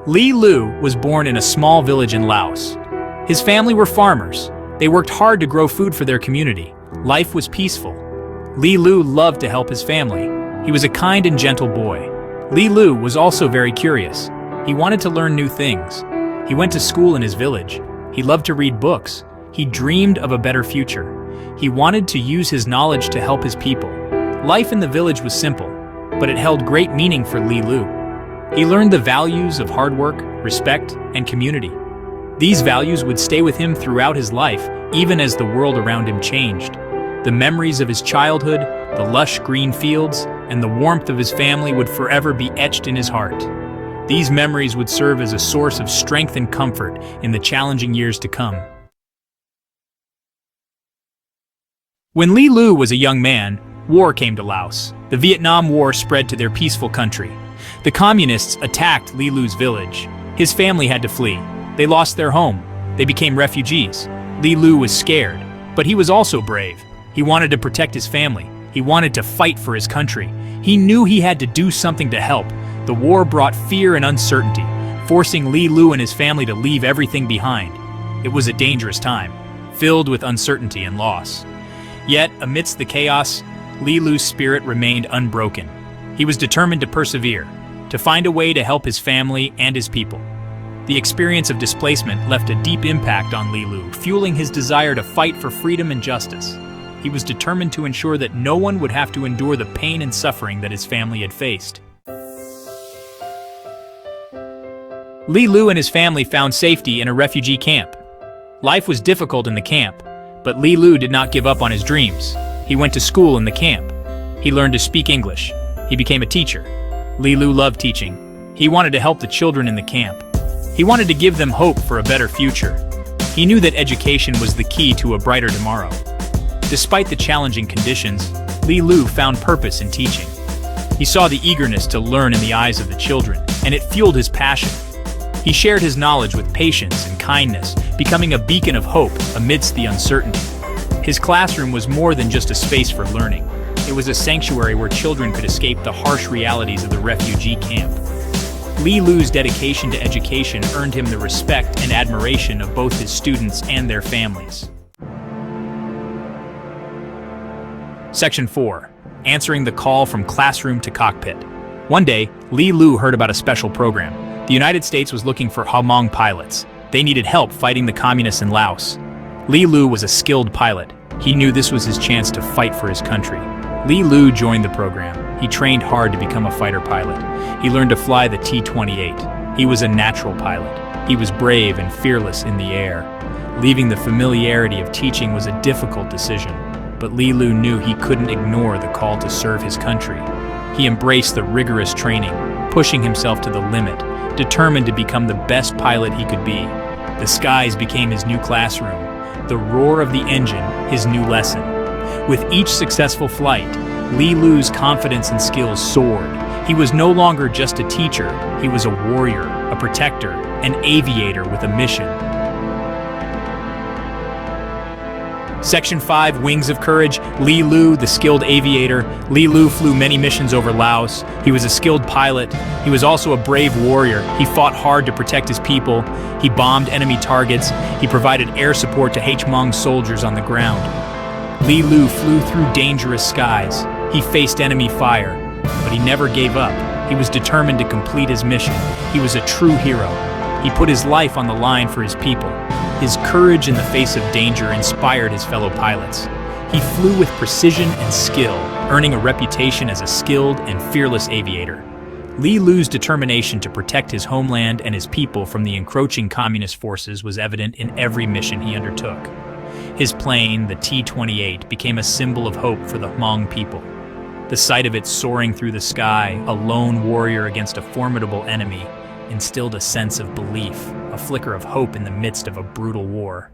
Li Lu was born in a small village in Laos. His family were farmers. They worked hard to grow food for their community. Life was peaceful. Li Lu loved to help his family. He was a kind and gentle boy. Li Lu was also very curious. He wanted to learn new things. He went to school in his village. He loved to read books. He dreamed of a better future. He wanted to use his knowledge to help his people. Life in the village was simple, but it held great meaning for Li Lu. He learned the values of hard work, respect, and community. These values would stay with him throughout his life, even as the world around him changed. The memories of his childhood, the lush green fields, and the warmth of his family would forever be etched in his heart. These memories would serve as a source of strength and comfort in the challenging years to come. When Li Lu was a young man, war came to Laos. The Vietnam War spread to their peaceful country. The communists attacked Li Lu's village. His family had to flee. They lost their home. They became refugees. Li Lu was scared, but he was also brave. He wanted to protect his family. He wanted to fight for his country. He knew he had to do something to help. The war brought fear and uncertainty, forcing Li Lu and his family to leave everything behind. It was a dangerous time, filled with uncertainty and loss. Yet, amidst the chaos, Li Lu's spirit remained unbroken. He was determined to persevere, to find a way to help his family and his people. The experience of displacement left a deep impact on Li Lu, fueling his desire to fight for freedom and justice. He was determined to ensure that no one would have to endure the pain and suffering that his family had faced. Li Lu and his family found safety in a refugee camp. Life was difficult in the camp, but Li Lu did not give up on his dreams. He went to school in the camp. He learned to speak English. He became a teacher. Li Lu loved teaching. He wanted to help the children in the camp. He wanted to give them hope for a better future. He knew that education was the key to a brighter tomorrow. Despite the challenging conditions, Li Lu found purpose in teaching. He saw the eagerness to learn in the eyes of the children, and it fueled his passion. He shared his knowledge with patience and kindness, becoming a beacon of hope amidst the uncertainty. His classroom was more than just a space for learning. It was a sanctuary where children could escape the harsh realities of the refugee camp. Li Lu's dedication to education earned him the respect and admiration of both his students and their families. Section 4. Answering the call from classroom to cockpit. One day, Li Lu heard about a special program. The United States was looking for Hmong pilots. They needed help fighting the communists in Laos. Li Lu was a skilled pilot. He knew this was his chance to fight for his country. Li Lu joined the program. He trained hard to become a fighter pilot. He learned to fly the T-28. He was a natural pilot. He was brave and fearless in the air. Leaving the familiarity of teaching was a difficult decision, but Li Lu knew he couldn't ignore the call to serve his country. He embraced the rigorous training, pushing himself to the limit, determined to become the best pilot he could be. The skies became his new classroom. The roar of the engine, his new lesson. With each successful flight, Li Lu's confidence and skills soared. He was no longer just a teacher, he was a warrior, a protector, an aviator with a mission. Section 5, Wings of Courage. Li Lu, the skilled aviator. Li Lu flew many missions over Laos. He was a skilled pilot. He was also a brave warrior. He fought hard to protect his people. He bombed enemy targets. He provided air support to Hmong soldiers on the ground. Li Lu flew through dangerous skies. He faced enemy fire, but he never gave up. He was determined to complete his mission. He was a true hero. He put his life on the line for his people. His courage in the face of danger inspired his fellow pilots. He flew with precision and skill, earning a reputation as a skilled and fearless aviator. Li Lu's determination to protect his homeland and his people from the encroaching communist forces was evident in every mission he undertook. His plane, the T-28, became a symbol of hope for the Hmong people. The sight of it soaring through the sky, a lone warrior against a formidable enemy, instilled a sense of belief, a flicker of hope in the midst of a brutal war.